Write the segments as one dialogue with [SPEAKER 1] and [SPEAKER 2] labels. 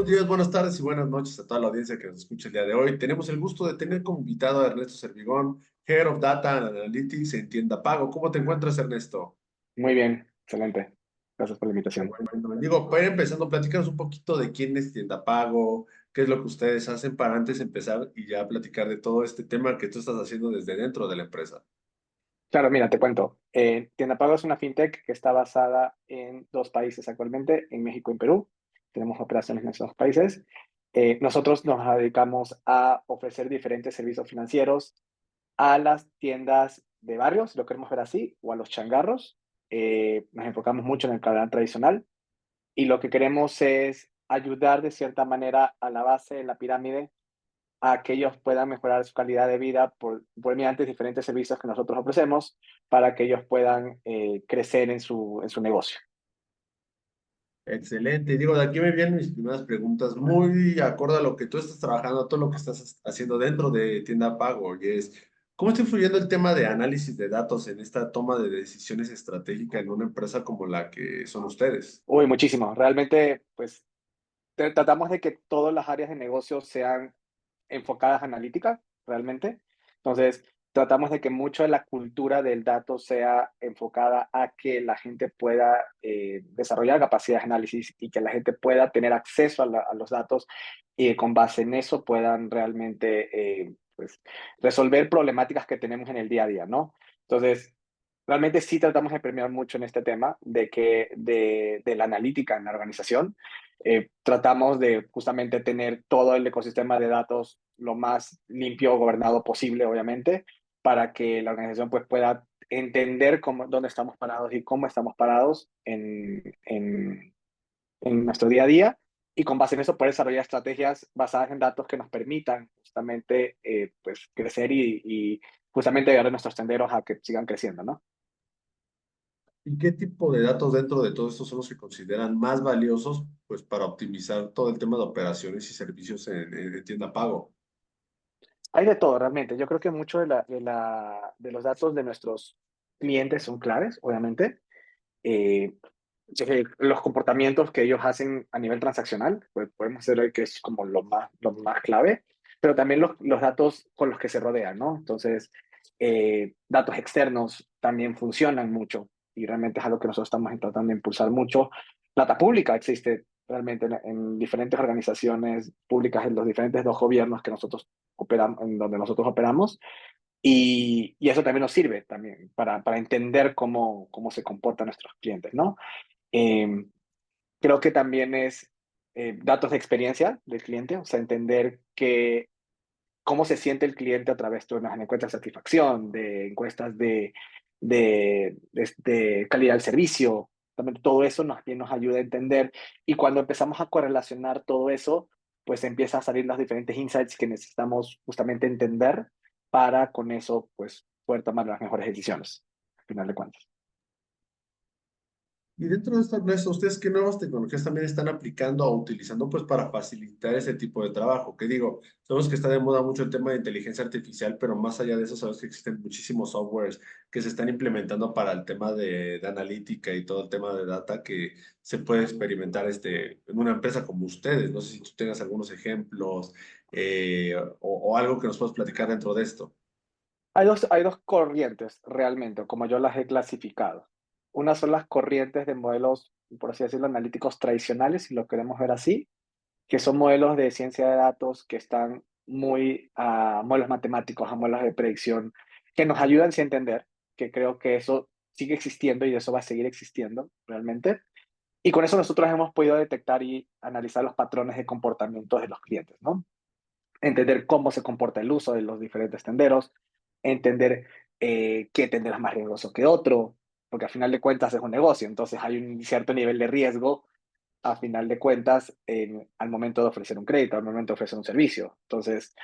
[SPEAKER 1] buenos días, buenas tardes y buenas noches a toda la audiencia que nos escucha el día de hoy. Tenemos el gusto de tener como invitado a Ernesto Servigón, Head of Data and Analytics en Tienda Pago. ¿Cómo te encuentras, Ernesto?
[SPEAKER 2] Muy bien, excelente. Gracias por la
[SPEAKER 1] Qué
[SPEAKER 2] invitación.
[SPEAKER 1] bueno. Digo, para ir empezando, platícanos un poquito de quién es Tienda Pago, qué es lo que ustedes hacen para antes de empezar y ya platicar de todo este tema que tú estás haciendo desde dentro de la empresa.
[SPEAKER 2] Claro, mira, te cuento. Tienda Pago es una fintech que está basada en dos países actualmente, en México y en Perú. Tenemos operaciones en esos dos países. Nosotros nos dedicamos a ofrecer diferentes servicios financieros a las tiendas de barrios, si lo queremos ver así, o a los changarros. Nos enfocamos mucho en el canal tradicional y lo que queremos es ayudar de cierta manera a la base de la pirámide a que ellos puedan mejorar su calidad de vida por mediante diferentes servicios que nosotros ofrecemos para que ellos puedan crecer en su negocio.
[SPEAKER 1] Excelente. Digo, de aquí me vienen mis primeras preguntas, muy acorde a lo que tú estás trabajando, a todo lo que estás haciendo dentro de Tienda Pago, y es, ¿cómo está influyendo el tema de análisis de datos en esta toma de decisiones estratégicas en una empresa como la que son ustedes?
[SPEAKER 2] Uy, muchísimo. Realmente, pues tratamos de que todas las áreas de negocio sean enfocadas a analítica, realmente. Entonces, tratamos de que mucho de la cultura del dato sea enfocada a que la gente pueda desarrollar capacidades de análisis y que la gente pueda tener acceso a los datos y con base en eso puedan realmente pues, resolver problemáticas que tenemos en el día a día, ¿no? Entonces, realmente sí tratamos de premiar mucho en este tema de la analítica en la organización. Tratamos de justamente tener todo el ecosistema de datos lo más limpio, gobernado posible, obviamente, para que la organización pues, pueda entender dónde estamos parados y cómo estamos parados en nuestro día a día y con base en eso poder desarrollar estrategias basadas en datos que nos permitan justamente pues, crecer y justamente ayudar a nuestros tenderos a que sigan creciendo, ¿no?
[SPEAKER 1] ¿Y qué tipo de datos dentro de todo esto son los que consideran más valiosos, pues, para optimizar todo el tema de operaciones y servicios en Tienda Pago?
[SPEAKER 2] Hay de todo, realmente. Yo creo que mucho de los datos de nuestros clientes son claves, obviamente. Eh, los comportamientos que ellos hacen a nivel transaccional, pues podemos decir que es como lo más clave, pero también los datos con los que se rodean, ¿no? Entonces, datos externos también funcionan mucho y realmente es algo que nosotros estamos tratando de impulsar mucho. Data pública existe realmente en diferentes organizaciones públicas, en los diferentes dos gobiernos que nosotros operamos, en donde nosotros operamos, y eso también nos sirve también para entender cómo se comportan nuestros clientes, ¿no? Eh, Creo que también es datos de experiencia del cliente, o sea, entender cómo se siente el cliente a través de unas encuestas de satisfacción, de encuestas de calidad del servicio. También todo eso nos ayuda a entender y cuando empezamos a correlacionar todo eso, pues empieza a salir los diferentes insights que necesitamos justamente entender para con eso, pues, poder tomar las mejores decisiones, al final de cuentas.
[SPEAKER 1] Y dentro de esta empresa, ¿ustedes qué nuevas tecnologías también están aplicando o utilizando pues para facilitar ese tipo de trabajo? Que digo, sabemos que está de moda mucho el tema de inteligencia artificial, pero más allá de eso, sabemos que existen muchísimos softwares que se están implementando para el tema de analítica y todo el tema de data que se puede experimentar en una empresa como ustedes. No sé si tú tengas algunos ejemplos o algo que nos puedas platicar dentro de esto.
[SPEAKER 2] Hay dos corrientes realmente, como yo las he clasificado. Una son las corrientes de modelos, por así decirlo, analíticos tradicionales, si lo queremos ver así, que son modelos de ciencia de datos que están muy a modelos matemáticos, a modelos de predicción, que nos ayudan sí a entender, que creo que eso sigue existiendo y eso va a seguir existiendo realmente. Y con eso nosotros hemos podido detectar y analizar los patrones de comportamiento de los clientes, ¿no? Entender cómo se comporta el uso de los diferentes tenderos, entender qué tendero es más riesgoso que otro, porque al final de cuentas es un negocio, entonces hay un cierto nivel de riesgo a final de cuentas al momento de ofrecer un crédito, al momento de ofrecer un servicio. Entonces,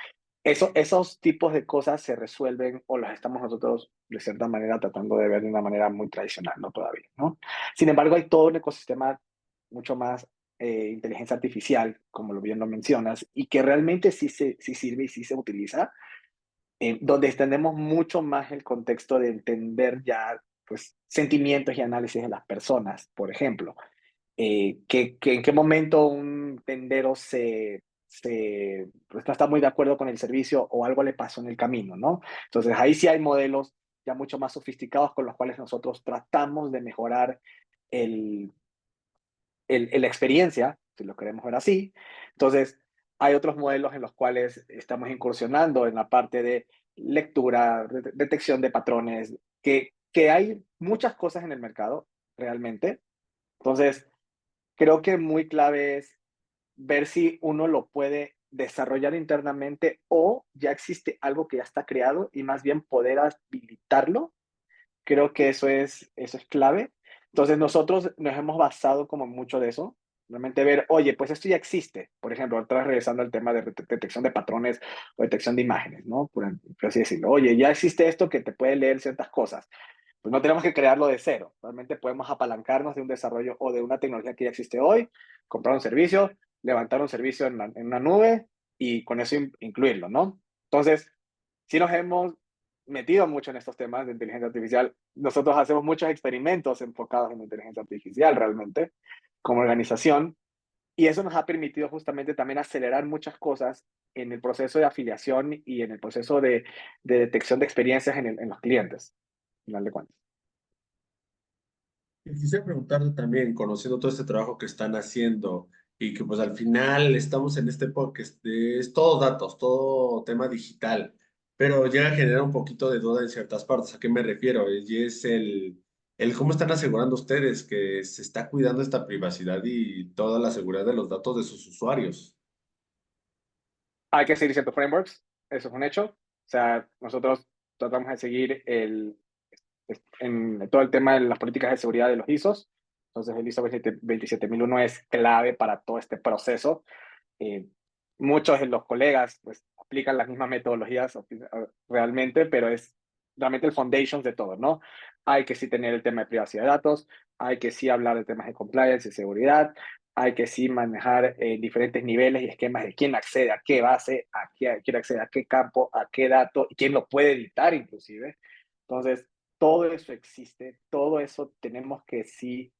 [SPEAKER 2] esos tipos de cosas se resuelven o las estamos nosotros de cierta manera tratando de ver de una manera muy tradicional, no todavía, ¿no? Sin embargo, hay todo un ecosistema mucho más inteligencia artificial, como lo bien lo mencionas, y que realmente sí sirve y sí se utiliza, donde extendemos mucho más el contexto de entender ya pues, sentimientos y análisis de las personas, por ejemplo. en qué momento un tendero pues, no está muy de acuerdo con el servicio o algo le pasó en el camino, ¿no? Entonces ahí sí hay modelos ya mucho más sofisticados con los cuales nosotros tratamos de mejorar el, la experiencia, si lo queremos ver así. Entonces, hay otros modelos en los cuales estamos incursionando en la parte de lectura, detección de patrones, que hay muchas cosas en el mercado realmente. Entonces, creo que muy clave es ver si uno lo puede desarrollar internamente o ya existe algo que ya está creado y más bien poder habilitarlo. Creo que eso es clave. Entonces nosotros nos hemos basado como mucho de eso, realmente ver, oye, pues esto ya existe. Por ejemplo, otra vez regresando al tema de detección de patrones o detección de imágenes, ¿no? Por así decirlo. Oye, ya existe esto que te puede leer ciertas cosas. Pues no tenemos que crearlo de cero. Realmente podemos apalancarnos de un desarrollo o de una tecnología que ya existe hoy, comprar un servicio, levantar un servicio en una nube y con eso incluirlo, ¿no? Entonces, si nos hemos metido mucho en estos temas de inteligencia artificial. Nosotros hacemos muchos experimentos enfocados en inteligencia artificial realmente, como organización, y eso nos ha permitido justamente también acelerar muchas cosas en el proceso de afiliación y en el proceso de detección de experiencias en los clientes, al final de cuentas.
[SPEAKER 1] Y quisiera preguntarte también, conociendo todo este trabajo que están haciendo y que pues al final estamos en este podcast, es todo datos, todo tema digital, pero llega a generar un poquito de duda en ciertas partes. ¿A qué me refiero? Y es el cómo están asegurando ustedes que se está cuidando esta privacidad y toda la seguridad de los datos de sus usuarios.
[SPEAKER 2] Hay que seguir ciertos frameworks, eso es un hecho. O sea, nosotros tratamos de seguir en todo el tema de las políticas de seguridad de los ISOs. Entonces, el ISO 27001 es clave para todo este proceso. Eh, Muchos de los colegas pues, aplican las mismas metodologías realmente, pero es realmente el foundation de todo, ¿no? Hay que sí tener el tema de privacidad de datos, hay que sí hablar de temas de compliance y seguridad, hay que sí manejar diferentes niveles y esquemas de quién accede a qué base, quién accede a qué campo, a qué dato, y quién lo puede editar inclusive. Entonces, todo eso existe, todo eso tenemos que sí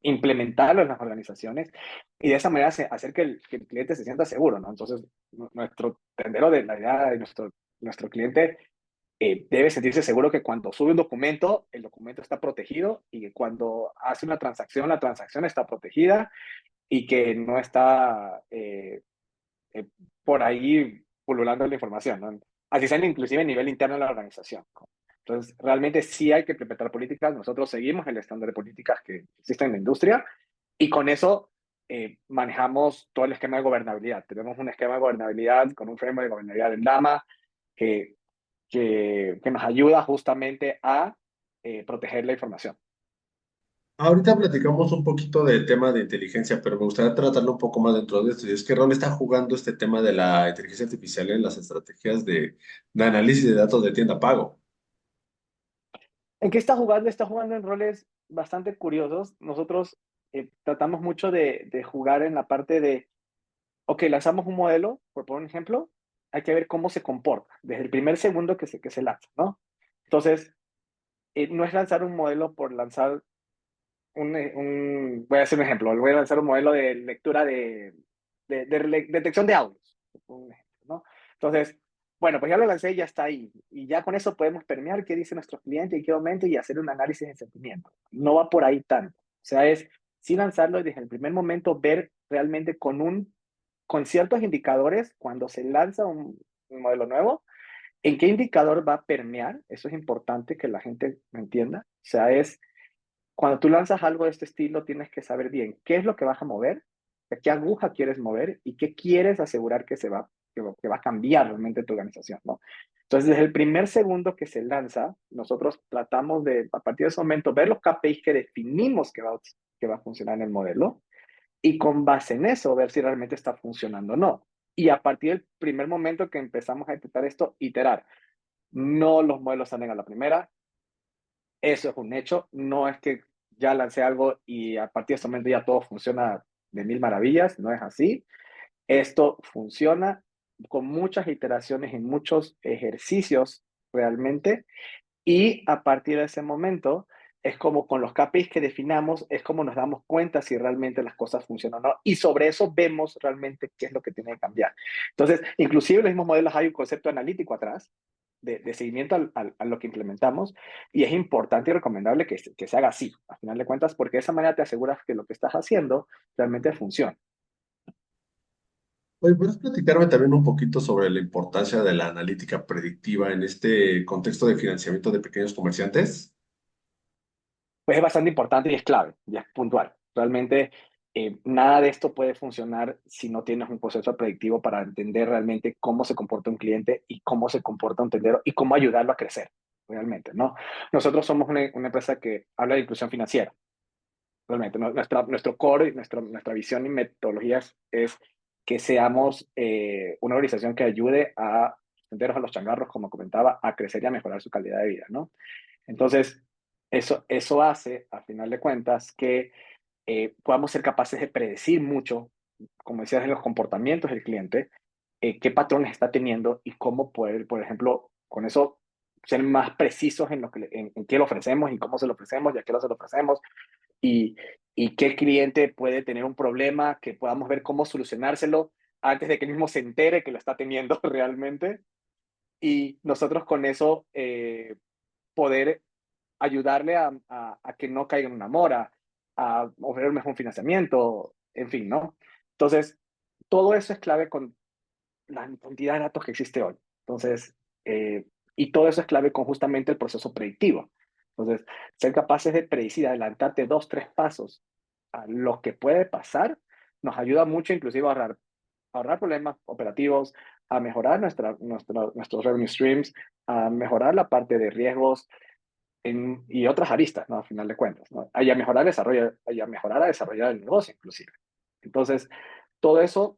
[SPEAKER 2] implementarlo en las organizaciones y de esa manera hacer que el cliente se sienta seguro, ¿no? Entonces, nuestro tendero de la idea de nuestro cliente debe sentirse seguro que cuando sube un documento, el documento está protegido y que cuando hace una transacción, la transacción está protegida y que no está eh, por ahí pululando la información, ¿no? Así sea inclusive a nivel interno de la organización. Entonces, realmente sí hay que implementar políticas. Nosotros seguimos el estándar de políticas que existe en la industria y con eso manejamos todo el esquema de gobernabilidad. Tenemos un esquema de gobernabilidad con un framework de gobernabilidad en Dama que, que nos ayuda justamente a proteger la información.
[SPEAKER 1] Ahorita platicamos un poquito del tema de inteligencia, pero me gustaría tratarlo un poco más dentro de esto. Y es que rol está jugando este tema de la inteligencia artificial en las estrategias de análisis de datos de tienda pago.
[SPEAKER 2] ¿En qué está jugando? Está jugando en roles bastante curiosos. Nosotros tratamos mucho de jugar en la parte de, ok, lanzamos un modelo, por poner un ejemplo, hay que ver cómo se comporta desde el primer segundo que se lanza, ¿no? Entonces, no es lanzar un modelo por lanzar voy a hacer un ejemplo, voy a lanzar un modelo de lectura de detección de audios, por un ejemplo, ¿no? Entonces, bueno, pues ya lo lancé y ya está ahí. Y ya con eso podemos permear qué dice nuestro cliente y qué momento y hacer un análisis de sentimiento. No va por ahí tanto. O sea, es sí lanzarlo y desde el primer momento ver realmente con ciertos indicadores cuando se lanza un modelo nuevo, en qué indicador va a permear. Eso es importante que la gente lo entienda. O sea, es cuando tú lanzas algo de este estilo, tienes que saber bien qué es lo que vas a mover, qué aguja quieres mover y qué quieres asegurar que va a cambiar realmente tu organización, ¿no? Entonces, desde el primer segundo que se lanza, nosotros tratamos de, a partir de ese momento, ver los KPIs que definimos que va a funcionar en el modelo y con base en eso, ver si realmente está funcionando o no. Y a partir del primer momento que empezamos a detectar esto, iterar. No los modelos salen a la primera, eso es un hecho, no es que ya lancé algo y a partir de este momento ya todo funciona de mil maravillas, no es así. Esto funciona con muchas iteraciones y muchos ejercicios realmente y a partir de ese momento es como con los KPIs que definamos, es como nos damos cuenta si realmente las cosas funcionan o no. Y sobre eso vemos realmente qué es lo que tiene que cambiar. Entonces, inclusive en los mismos modelos hay un concepto analítico atrás de seguimiento a lo que implementamos y es importante y recomendable que se haga así, a final de cuentas, porque de esa manera te aseguras que lo que estás haciendo realmente funciona.
[SPEAKER 1] Oye, ¿puedes platicarme también un poquito sobre la importancia de la analítica predictiva en este contexto de financiamiento de pequeños comerciantes?
[SPEAKER 2] Pues es bastante importante y es clave, y es puntual. Realmente nada de esto puede funcionar si no tienes un proceso predictivo para entender realmente cómo se comporta un cliente y cómo se comporta un tendero y cómo ayudarlo a crecer realmente, ¿no? Nosotros somos una empresa que habla de inclusión financiera, realmente. Nuestro core, nuestra visión y metodologías es que seamos una organización que ayude a tenderos a los changarros, como comentaba, a crecer y a mejorar su calidad de vida, ¿no? Entonces, eso hace, a final de cuentas, que podamos ser capaces de predecir mucho, como decías, en los comportamientos del cliente, qué patrones está teniendo y cómo poder, por ejemplo, con eso ser más precisos en, en qué le ofrecemos y cómo se lo ofrecemos y a qué se lo ofrecemos y, y qué cliente puede tener un problema, que podamos ver cómo solucionárselo antes de que él mismo se entere que lo está teniendo realmente. Y nosotros con eso poder ayudarle a que no caiga en una mora, a ofrecer un mejor financiamiento, en fin, ¿no? Entonces, todo eso es clave con la cantidad de datos que existe hoy. Entonces, y todo eso es clave con justamente el proceso predictivo. Entonces, ser capaces de predecir, adelantarte 2, 3 pasos a lo que puede pasar, nos ayuda mucho inclusive a ahorrar problemas operativos, a mejorar nuestros revenue streams, a mejorar la parte de riesgos y otras aristas, ¿no? A final de cuentas, ¿no? Y a mejorar el desarrollo, y a mejorar a desarrollar el negocio inclusive. Entonces, todo eso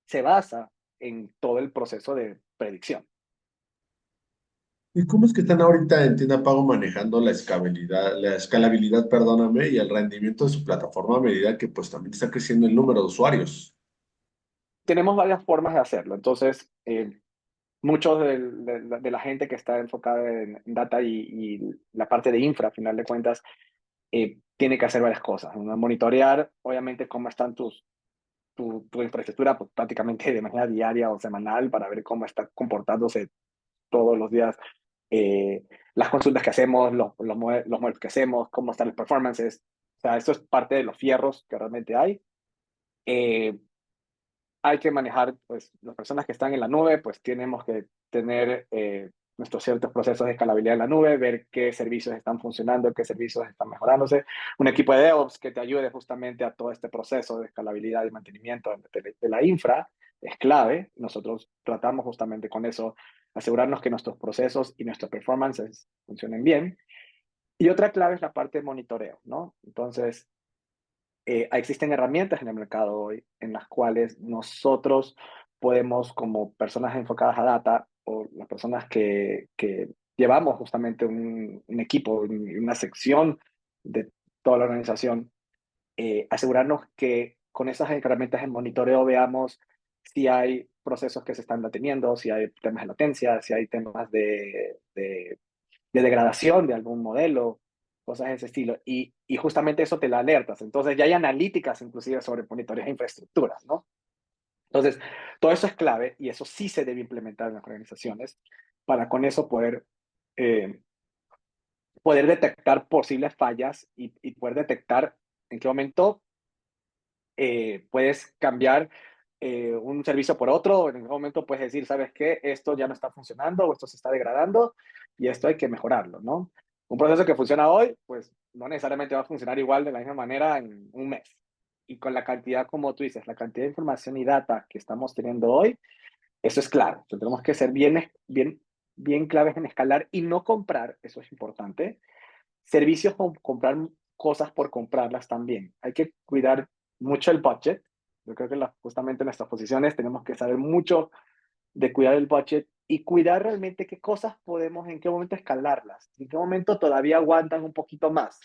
[SPEAKER 2] se basa en todo el proceso de predicción.
[SPEAKER 1] ¿Y cómo es que están ahorita en Tienda Pago manejando la escalabilidad, perdóname, y el rendimiento de su plataforma a medida que pues también está creciendo el número de usuarios?
[SPEAKER 2] Tenemos varias formas de hacerlo. Entonces, muchos de la gente que está enfocada en data y la parte de infra, a final de cuentas, tiene que hacer varias cosas. ¿No? Monitorear, obviamente, cómo están tu infraestructura pues, prácticamente de manera diaria o semanal para ver cómo está comportándose todos los días las consultas que hacemos, los modelos que hacemos, cómo están los performances. O sea, eso es parte de los fierros que realmente hay. Eh, hay que manejar, pues, las personas que están en la nube, pues tenemos que tener nuestros ciertos procesos de escalabilidad en la nube, ver qué servicios están funcionando, qué servicios están mejorándose. Un equipo de DevOps que te ayude justamente a todo este proceso de escalabilidad y mantenimiento de la infra es clave. Nosotros tratamos justamente con eso, asegurarnos que nuestros procesos y nuestras performances funcionen bien. Y otra clave es la parte de monitoreo, ¿no? Entonces, existen herramientas en el mercado hoy en las cuales nosotros podemos, como personas enfocadas a data o las personas que llevamos justamente un equipo, una sección de toda la organización, asegurarnos que con esas herramientas de monitoreo veamos si hay procesos que se están deteniendo, si hay temas de latencia, si hay temas de degradación de algún modelo, cosas de ese estilo. Y justamente eso te la alertas. Entonces ya hay analíticas inclusive sobre monitoreos de infraestructuras, ¿no? Entonces, todo eso es clave y eso sí se debe implementar en las organizaciones para con eso eh, poder detectar posibles fallas y poder detectar en qué momento puedes cambiar un servicio por otro, en algún momento puedes decir, ¿sabes qué? Esto ya no está funcionando o esto se está degradando y esto hay que mejorarlo, ¿no? Un proceso que funciona hoy, pues no necesariamente va a funcionar igual de la misma manera en un mes. Y con la cantidad, como tú dices, la cantidad de información y data que estamos teniendo hoy, eso es claro. Entonces, tenemos que ser bien claves en escalar y no comprar, eso es importante, servicios o comprar cosas por comprarlas también. Hay que cuidar mucho el budget. Yo creo que justamente en nuestras posiciones tenemos que saber mucho de cuidar el budget y cuidar realmente qué cosas podemos, en qué momento escalarlas, en qué momento todavía aguantan un poquito más.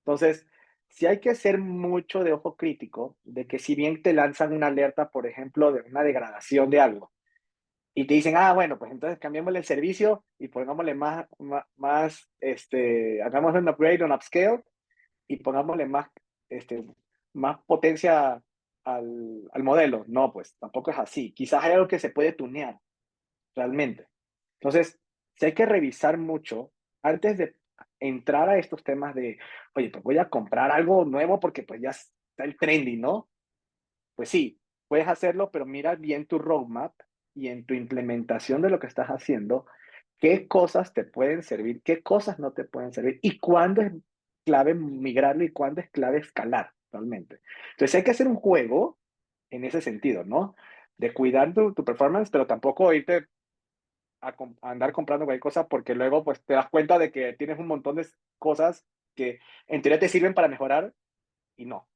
[SPEAKER 2] Entonces, si hay que ser mucho de ojo crítico, de que si bien te lanzan una alerta, por ejemplo, de una degradación de algo, y te dicen, bueno, pues entonces cambiémosle el servicio y pongámosle hagámosle un upgrade, un upscale y pongámosle más potencia al modelo. No, pues tampoco es así. Quizás hay algo que se puede tunear realmente. Entonces, sí hay que revisar mucho antes de entrar a estos temas de, oye, pues voy a comprar algo nuevo porque pues ya está el trendy, ¿no? Pues sí, puedes hacerlo, pero mira bien tu roadmap y en tu implementación de lo que estás haciendo, qué cosas te pueden servir, qué cosas no te pueden servir y cuándo es clave migrarlo y cuándo es clave escalar realmente. Entonces hay que hacer un juego en ese sentido, ¿no? De cuidar tu performance, pero tampoco irte a andar comprando cualquier cosa porque luego pues te das cuenta de que tienes un montón de cosas que en teoría te sirven para mejorar y no.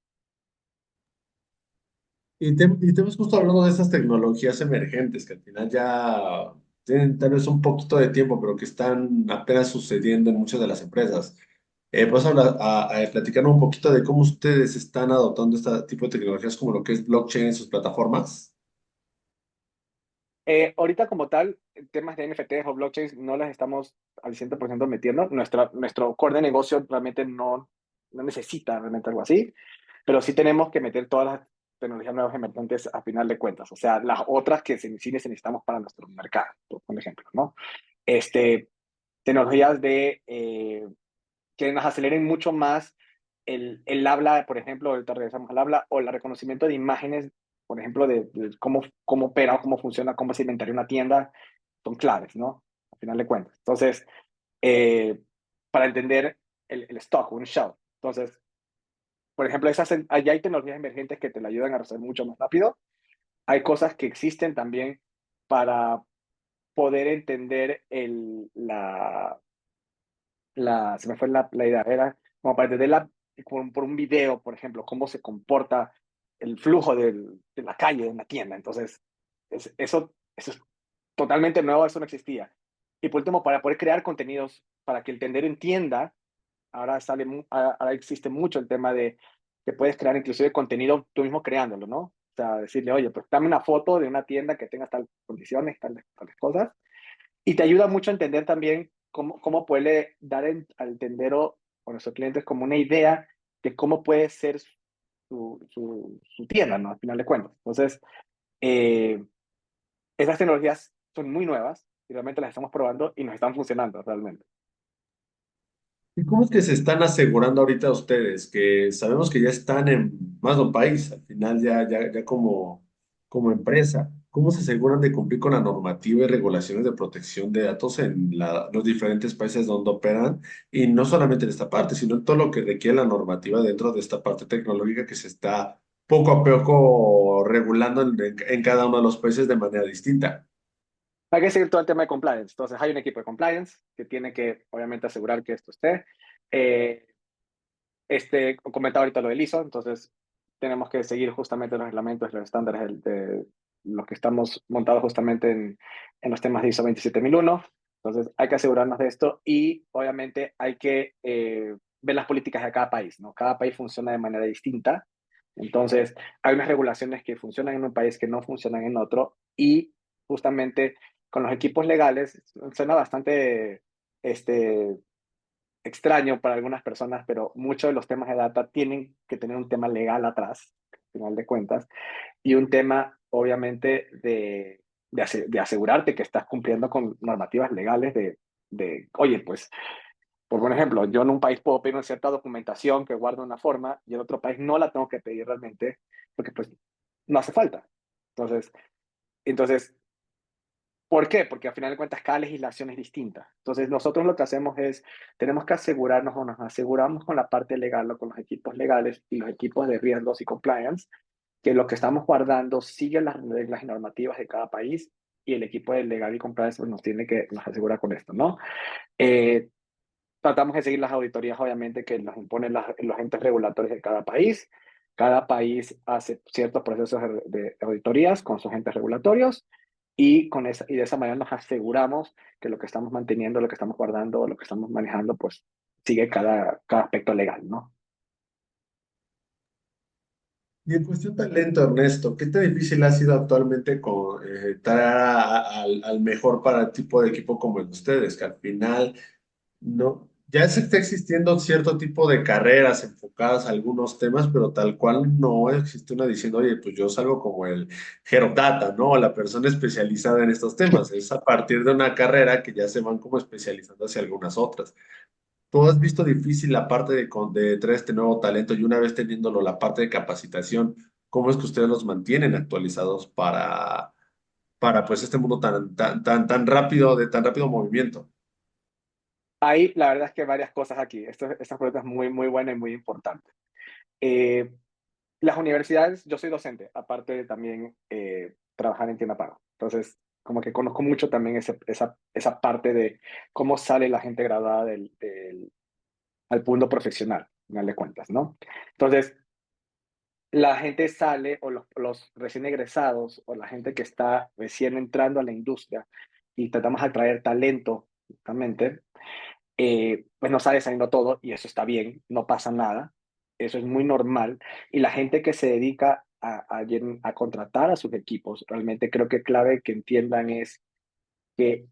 [SPEAKER 1] Y te hemos justo hablando de esas tecnologías emergentes que al final ya tienen tal vez un poquito de tiempo, pero que están apenas sucediendo en muchas de las empresas. ¿Puedes hablar, platicar un poquito de cómo ustedes están adoptando este tipo de tecnologías como lo que es blockchain en sus plataformas?
[SPEAKER 2] Ahorita como tal, temas de NFTs o blockchains no las estamos al 100% metiendo. Nuestro core de negocio realmente no necesita realmente algo así, pero sí tenemos que meter todas las tecnologías nuevas emergentes a final de cuentas. O sea, las otras que sí necesitamos para nuestro mercado, por ejemplo, ¿no? Tecnologías que nos aceleren mucho más el habla, por ejemplo, ahorita regresamos al habla, o el reconocimiento de imágenes, por ejemplo, de cómo opera o cómo funciona, cómo se inventaría una tienda, son claves, ¿no? Al final de cuentas. Entonces, eh, para entender el stock, un shelf. Entonces, por ejemplo, allá hay tecnologías emergentes que te la ayudan a resolver mucho más rápido. Hay cosas que existen también para poder entender se me fue la idea, era como para entender por un video, por ejemplo, cómo se comporta el flujo de la calle de una tienda. Entonces, eso es totalmente nuevo, eso no existía. Y por último, para poder crear contenidos, para que el tendero entienda, ahora existe mucho el tema de que puedes crear inclusive contenido tú mismo creándolo, ¿no? O sea, decirle, oye, pues dame una foto de una tienda que tenga tal condiciones, tales cosas, y te ayuda mucho a entender también cómo puede dar al tendero o a nuestros clientes como una idea de cómo puede ser su tienda, ¿no? Al final de cuentas. Entonces, eh, esas tecnologías son muy nuevas y realmente las estamos probando y nos están funcionando realmente.
[SPEAKER 1] ¿Y cómo es que se están asegurando ahorita ustedes? Que sabemos que ya están en más de un país, al final ya como empresa. ¿Cómo se aseguran de cumplir con la normativa y regulaciones de protección de datos en los diferentes países donde operan? Y no solamente en esta parte, sino en todo lo que requiere la normativa dentro de esta parte tecnológica que se está poco a poco regulando en cada uno de los países de manera distinta.
[SPEAKER 2] Hay que seguir todo el tema de compliance. Entonces, hay un equipo de compliance que tiene que, obviamente, asegurar que esto esté. Eh, comentaba ahorita lo del ISO, entonces tenemos que seguir justamente los reglamentos, los estándares de los que estamos montados justamente en los temas de ISO 27001. Entonces hay que asegurarnos de esto y obviamente hay que ver las políticas de cada país, ¿no? Cada país funciona de manera distinta. Entonces hay unas regulaciones que funcionan en un país que no funcionan en otro y justamente con los equipos legales suena bastante este, extraño para algunas personas, pero muchos de los temas de data tienen que tener un tema legal atrás, al final de cuentas, y un tema, obviamente, de asegurarte que estás cumpliendo con normativas legales oye, pues, por ejemplo, yo en un país puedo pedir una cierta documentación que guarda una forma y en otro país no la tengo que pedir realmente porque pues no hace falta. Entonces, entonces ¿por qué? Porque al final de cuentas cada legislación es distinta. Entonces nosotros lo que hacemos es, tenemos que asegurarnos o nos aseguramos con la parte legal o con los equipos legales y los equipos de riesgos y compliance que lo que estamos guardando sigue las reglas y normativas de cada país y el equipo de legal y compliance pues, nos asegura con esto, ¿no? Eh, Tratamos de seguir las auditorías obviamente que nos imponen los entes regulatorios de cada país. Cada país hace ciertos procesos de auditorías con sus entes regulatorios y de esa manera nos aseguramos que lo que estamos manteniendo, lo que estamos guardando, lo que estamos manejando, pues sigue cada aspecto legal, ¿no?
[SPEAKER 1] Y en cuestión talento, Ernesto, ¿qué tan difícil ha sido actualmente traer al mejor para el tipo de equipo como el de ustedes? Que al final, no, ya se está existiendo cierto tipo de carreras enfocadas a algunos temas, pero tal cual no existe una diciendo, oye, pues yo salgo como el Data, ¿no? La persona especializada en estos temas. Es a partir de una carrera que ya se van como especializando hacia algunas otras. ¿Tú has visto difícil la parte de traer este nuevo talento y una vez teniéndolo, la parte de capacitación, cómo es que ustedes los mantienen actualizados para pues este mundo tan rápido, de tan rápido movimiento?
[SPEAKER 2] Hay, la verdad es que varias cosas aquí. Esta pregunta es muy, muy buena y muy importante. Eh, las universidades, yo soy docente, aparte de también trabajar en tienda pago. Entonces, como que conozco mucho también esa parte de cómo sale la gente graduada al mundo profesional, al final de cuentas, ¿no? Entonces, la gente sale, o los recién egresados, o la gente que está recién entrando a la industria, y tratamos de atraer talento, justamente, pues no sale saliendo todo, y eso está bien, no pasa nada, eso es muy normal, y la gente que se dedica a contratar a sus equipos, realmente creo que clave que entiendan es que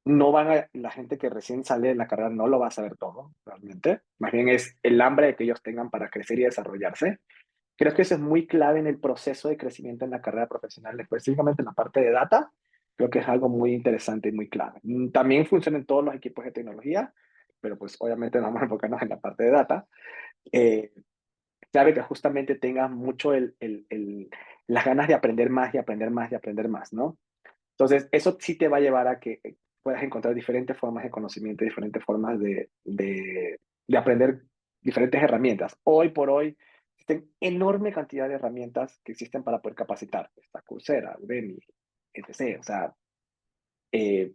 [SPEAKER 2] no van la gente que recién sale de la carrera no lo va a saber todo, realmente, más bien es el hambre que ellos tengan para crecer y desarrollarse. Creo que eso es muy clave en el proceso de crecimiento en la carrera profesional, específicamente en la parte de data. Creo que es algo muy interesante y muy clave. También funciona en todos los equipos de tecnología, pero pues obviamente no vamos a enfocarnos en la parte de data. Eh, Clave que justamente tengas mucho las ganas de aprender más y aprender más y aprender más, ¿no? Entonces, eso sí te va a llevar a que puedas encontrar diferentes formas de conocimiento, diferentes formas de aprender diferentes herramientas. Hoy por hoy existen enorme cantidad de herramientas que existen para poder capacitar. Está Coursera, Udemy, etc. O sea, eh,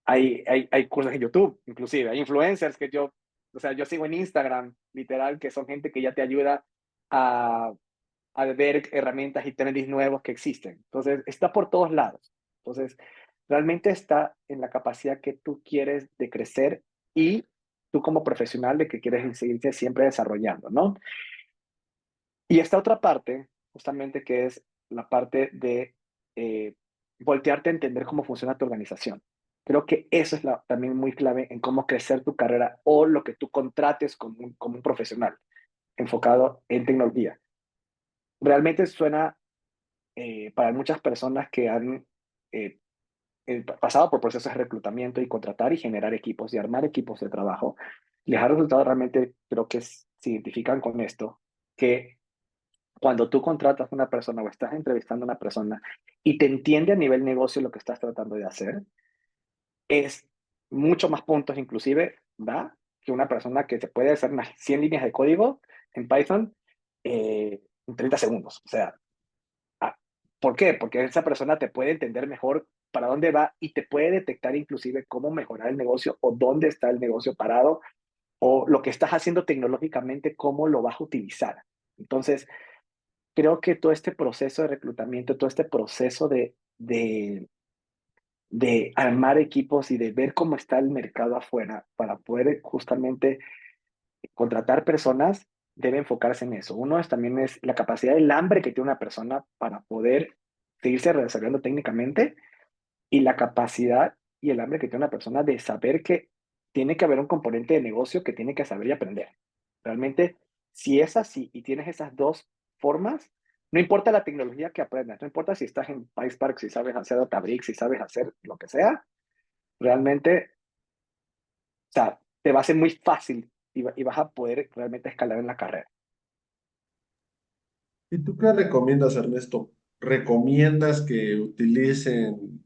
[SPEAKER 2] hay cursos en YouTube, inclusive, hay influencers o sea, yo sigo en Instagram, literal, que son gente que ya te ayuda a, a ver herramientas y trends nuevos que existen. Entonces, está por todos lados. Entonces, realmente está en la capacidad que tú quieres de crecer y tú como profesional de que quieres seguirte siempre desarrollando, ¿no? Y esta otra parte, justamente que es la parte de eh, voltearte a entender cómo funciona tu organización. Creo que eso es también muy clave en cómo crecer tu carrera o lo que tú contrates como un profesional enfocado en tecnología. Realmente suena para muchas personas que han eh, pasado por procesos de reclutamiento y contratar y generar equipos y armar equipos de trabajo, les ha resultado realmente, creo que se identifican con esto, que cuando tú contratas a una persona o estás entrevistando a una persona y te entiende a nivel negocio lo que estás tratando de hacer, es mucho más puntos inclusive, ¿va? Que una persona que te puede hacer unas 100 líneas de código en Python en 30 segundos. O sea, ah, ¿por qué? Porque esa persona te puede entender mejor para dónde va y te puede detectar inclusive cómo mejorar el negocio o dónde está el negocio parado o lo que estás haciendo tecnológicamente, cómo lo vas a utilizar. Entonces, creo que todo este proceso de reclutamiento, todo este proceso de armar equipos y de ver cómo está el mercado afuera para poder justamente contratar personas, debe enfocarse en eso. Uno también es la capacidad, el hambre que tiene una persona para poder seguirse desarrollando técnicamente y la capacidad y el hambre que tiene una persona de saber que tiene que haber un componente de negocio que tiene que saber y aprender. Realmente, si es así y tienes esas dos formas, no importa la tecnología que aprendas, no importa si estás en PySpark, si sabes hacer Databricks, si sabes hacer lo que sea, realmente, o sea, te va a ser muy fácil y vas a poder realmente escalar en la carrera.
[SPEAKER 1] ¿Y tú qué recomiendas, Ernesto? ¿Recomiendas que utilicen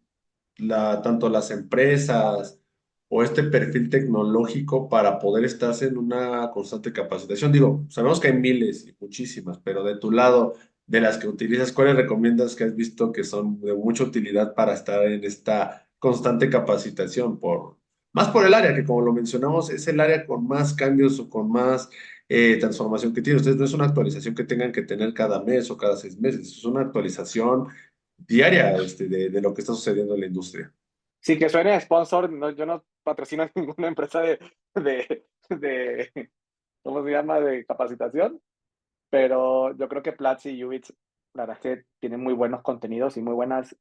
[SPEAKER 1] tanto las empresas o este perfil tecnológico para poder estar en una constante capacitación? Digo, sabemos que hay miles y muchísimas, pero de tu lado, de las que utilizas, ¿cuáles recomiendas que has visto que son de mucha utilidad para estar en esta constante capacitación? Más por el área, que como lo mencionamos, es el área con más cambios o con más transformación que tiene. Ustedes no es una actualización que tengan que tener cada mes o cada 6 meses, es una actualización diaria de lo que está sucediendo en la industria.
[SPEAKER 2] Sí, que suene sponsor, no, yo no patrocino a ninguna empresa de, ¿cómo se llama?, de capacitación, Pero yo creo que Platzi y Ubits, la verdad es que tienen muy buenos contenidos y muy buenas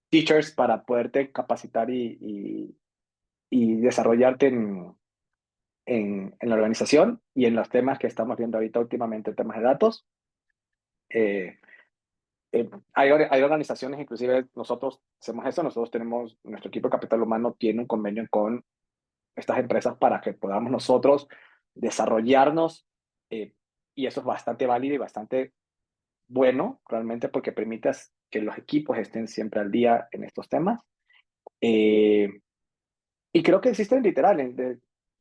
[SPEAKER 2] teachers para poderte capacitar y desarrollarte en la organización y en los temas que estamos viendo ahorita últimamente, temas de datos. Eh, hay organizaciones, inclusive nosotros hacemos eso, nosotros tenemos, nuestro equipo de capital humano tiene un convenio con estas empresas para que podamos nosotros desarrollarnos eh, y eso es bastante válido y bastante bueno realmente porque permite que los equipos estén siempre al día en estos temas. Eh, y creo que existen literal,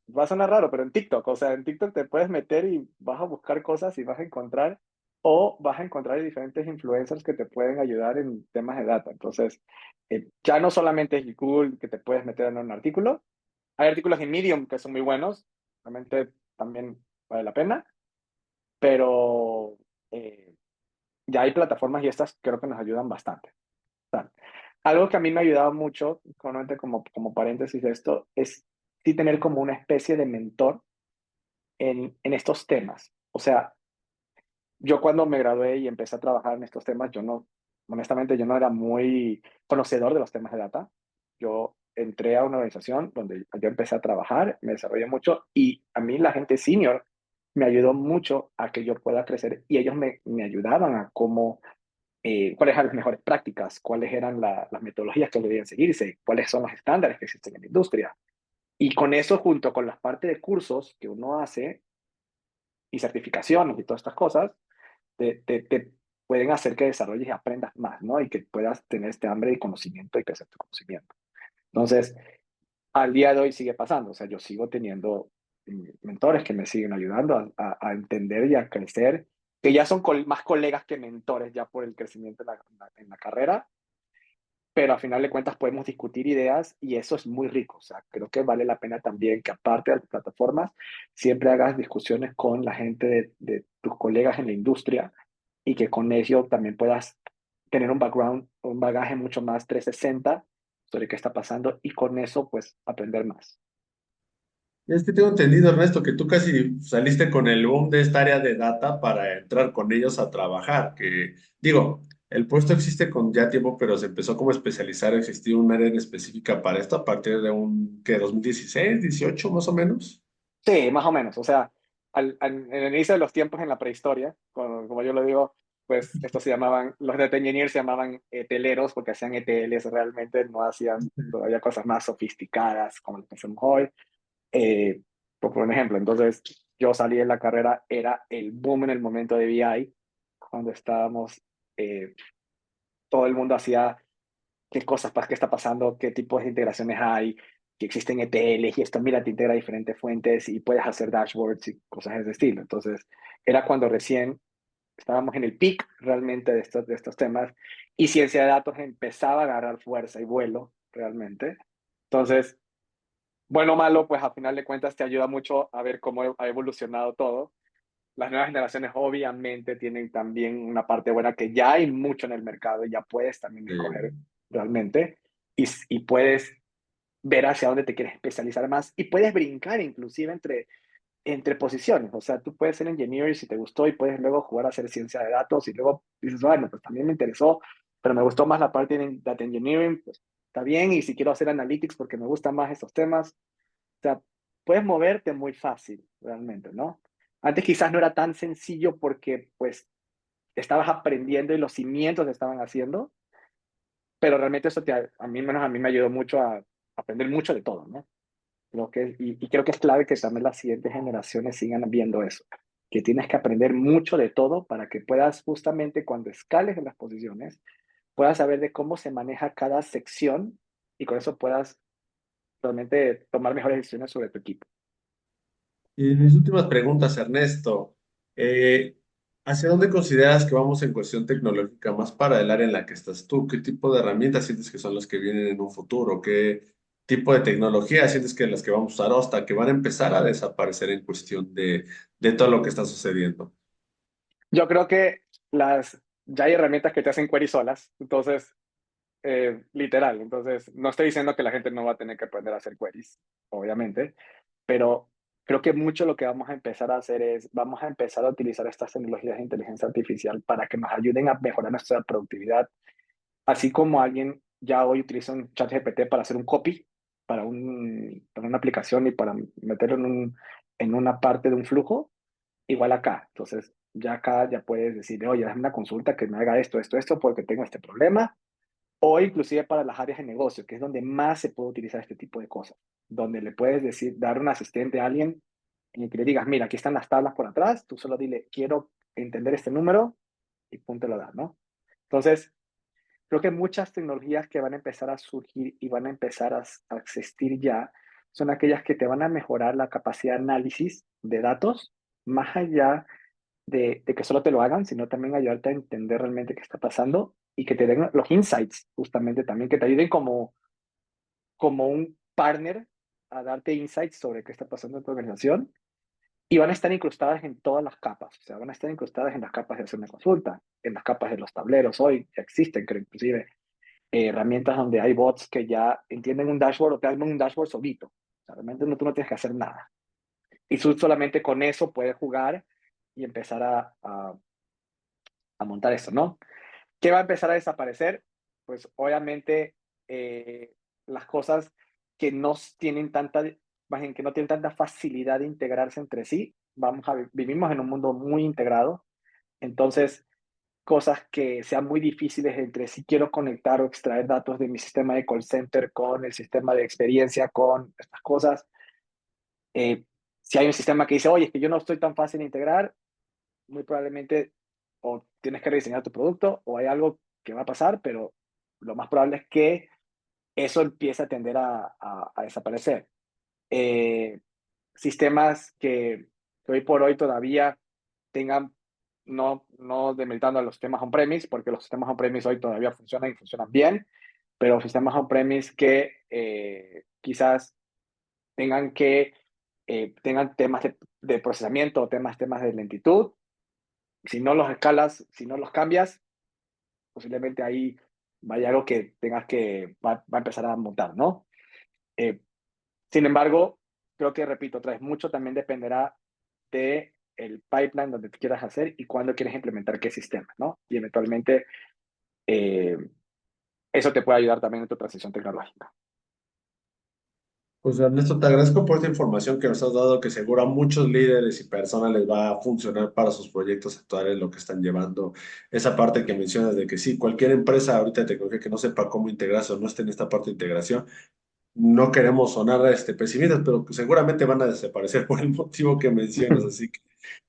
[SPEAKER 2] va a sonar raro, pero en TikTok, o sea, en TikTok te puedes meter y vas a buscar cosas y vas a encontrar, o vas a encontrar diferentes influencers que te pueden ayudar en temas de data. Entonces, ya no solamente es Google que te puedes meter en un artículo, hay artículos en Medium que son muy buenos, realmente también vale la pena, pero ya hay plataformas y estas creo que nos ayudan bastante. O sea, algo que a mí me ha ayudado mucho, como paréntesis de esto, es sí tener como una especie de mentor en estos temas. O sea, yo cuando me gradué y empecé a trabajar en estos temas, yo no, honestamente, yo no era muy conocedor de los temas de data. Yo entré a una organización donde yo empecé a trabajar, me desarrollé mucho y a mí la gente senior me ayudó mucho a que yo pueda crecer y ellos me ayudaban a cómo, cuáles eran las mejores prácticas, cuáles eran las metodologías que debían seguirse, cuáles son los estándares que existen en la industria. Y con eso, junto con las partes de cursos que uno hace y certificaciones y todas estas cosas, te pueden hacer que desarrolles y aprendas más, ¿no? Y que puedas tener este hambre de conocimiento y crecer tu conocimiento. Entonces, al día de hoy sigue pasando, o sea, yo sigo teniendo mentores que me siguen ayudando a entender y a crecer, que ya son más colegas que mentores ya por el crecimiento en la carrera, pero a final de cuentas podemos discutir ideas y eso es muy rico. O sea, creo que vale la pena también que aparte de las plataformas, siempre hagas discusiones con la gente de tus colegas en la industria y que con ello también puedas tener un background, un bagaje mucho más 360 sobre qué está pasando y con eso pues aprender más.
[SPEAKER 1] Es que tengo entendido, Ernesto, que tú casi saliste con el boom de esta área de data para entrar con ellos a trabajar. Que digo, el puesto existe con ya tiempo, pero se empezó como a especializar, existía un área en específica para esto a partir de ¿qué? 2016, 18 más o menos.
[SPEAKER 2] Sí, más o menos. O sea, en el inicio de los tiempos en la prehistoria, como yo lo digo, pues estos se llamaban, los data engineers se llamaban eteleros porque hacían ETLs realmente, no hacían todavía cosas más sofisticadas como lo que hacemos hoy. Eh, por un ejemplo, entonces yo salí de la carrera, era el boom en el momento de BI, cuando estábamos, eh, todo el mundo hacía qué cosas, qué está pasando, qué tipos de integraciones hay, que existen ETLs y esto, mira, te integra diferentes fuentes y puedes hacer dashboards y cosas de ese estilo. Entonces, era cuando recién estábamos en el peak realmente de estos temas y ciencia de datos empezaba a agarrar fuerza y vuelo realmente. Entonces, bueno o malo, pues a final de cuentas te ayuda mucho a ver cómo ha evolucionado todo. Las nuevas generaciones obviamente tienen también una parte buena que ya hay mucho en el mercado y ya puedes también escoger realmente y puedes ver hacia dónde te quieres especializar más y puedes brincar inclusive entre posiciones. O sea, tú puedes ser engineer si te gustó y puedes luego jugar a hacer ciencia de datos y luego dices, bueno, pues también me interesó, pero me gustó más la parte de data engineering, pues está bien. Y si quiero hacer analytics porque me gustan más estos temas, o sea, puedes moverte muy fácil realmente, ¿no? Antes quizás no era tan sencillo porque pues estabas aprendiendo y los cimientos se estaban haciendo, pero realmente eso a mí, menos a mí me ayudó mucho a aprender mucho de todo, ¿no? Y creo que es clave que también las siguientes generaciones sigan viendo eso, que tienes que aprender mucho de todo para que puedas justamente cuando escales en las posiciones, puedas saber de cómo se maneja cada sección y con eso puedas realmente tomar mejores decisiones sobre tu equipo.
[SPEAKER 1] Y mis últimas preguntas, Ernesto. Eh, ¿Hacia dónde consideras que vamos en cuestión tecnológica más para el área en la que estás tú? ¿Qué tipo de herramientas sientes que son las que vienen en un futuro? ¿Qué tipo de tecnología sientes que las que vamos a usar hasta que van a empezar a desaparecer en cuestión de todo lo que está sucediendo?
[SPEAKER 2] Yo creo que ya hay herramientas que te hacen query solas, entonces, literal, entonces no estoy diciendo que la gente no va a tener que aprender a hacer queries, obviamente, pero creo que mucho lo que vamos a empezar a hacer es, vamos a empezar a utilizar estas tecnologías de inteligencia artificial para que nos ayuden a mejorar nuestra productividad. Así como alguien ya hoy utiliza un chat GPT para hacer un copy para una aplicación y para meterlo en una parte de un flujo, igual acá. Entonces, ya acá ya puedes decirle, oye, dame una consulta que me haga esto, porque tengo este problema. O inclusive para las áreas de negocio, que es donde más se puede utilizar este tipo de cosas. Donde le puedes decir, dar un asistente a alguien en el que le digas, mira, aquí están las tablas por atrás, tú solo dile, quiero entender este número y punto lo da, ¿no? Entonces, creo que muchas tecnologías que van a empezar a surgir y van a empezar a existir ya son aquellas que te van a mejorar la capacidad de análisis de datos, más allá de que solo te lo hagan, sino también ayudarte a entender realmente qué está pasando y que te den los insights, justamente también, que te ayuden como un partner a darte insights sobre qué está pasando en tu organización y van a estar incrustadas en todas las capas, o sea, van a estar incrustadas en las capas de hacer una consulta, en las capas de los tableros, hoy ya existen, creo, inclusive herramientas donde hay bots que ya entienden un dashboard o te hacen un dashboard solito, o sea, realmente tú no tienes que hacer nada. Y tú solamente con eso puedes jugar y empezar a montar esto, ¿no? ¿Qué va a empezar a desaparecer? Pues obviamente las cosas que no tienen tanta, más bien, que no tienen tanta facilidad de integrarse entre sí. Vivimos en un mundo muy integrado, entonces cosas que sean muy difíciles entre si quiero conectar o extraer datos de mi sistema de call center con el sistema de experiencia, con estas cosas. Eh, si hay un sistema que dice, oye, es que yo no estoy tan fácil de integrar, muy probablemente o tienes que rediseñar tu producto o hay algo que va a pasar, pero lo más probable es que eso empiece a tender a desaparecer. Eh, sistemas que hoy por hoy todavía tengan, no demeritando a los sistemas on-premise, porque los sistemas on-premise hoy todavía funcionan y funcionan bien, pero sistemas on-premise que quizás tengan temas de procesamiento o temas de lentitud. Si no los escalas, si no los cambias, posiblemente ahí vaya algo que va a empezar a montar, ¿no? Eh, sin embargo, creo que, repito, otra vez, mucho también dependerá de el pipeline donde te quieras hacer y cuándo quieres implementar qué sistema, ¿no? Y eventualmente eh, eso te puede ayudar también en tu transición tecnológica.
[SPEAKER 1] Pues Ernesto, te agradezco por esta información que nos has dado, que seguro a muchos líderes y personas les va a funcionar para sus proyectos actuales, lo que están llevando. Esa parte que mencionas de que sí, cualquier empresa ahorita de tecnología que no sepa cómo integrarse o no esté en esta parte de integración, no queremos sonar pesimistas, pero que seguramente van a desaparecer por el motivo que mencionas. Así que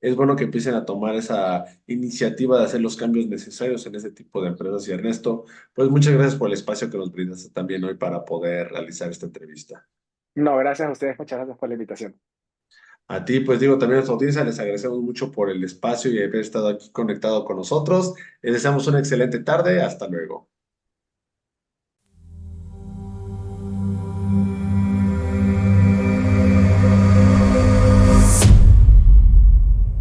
[SPEAKER 1] es bueno que empiecen a tomar esa iniciativa de hacer los cambios necesarios en ese tipo de empresas. Y Ernesto, pues muchas gracias por el espacio que nos brindaste también hoy para poder realizar esta entrevista.
[SPEAKER 2] No, gracias a ustedes, muchas gracias por la invitación.
[SPEAKER 1] A ti, pues digo, también a nuestra audiencia, les agradecemos mucho por el espacio y haber estado aquí conectado con nosotros. Les deseamos una excelente tarde. Hasta luego.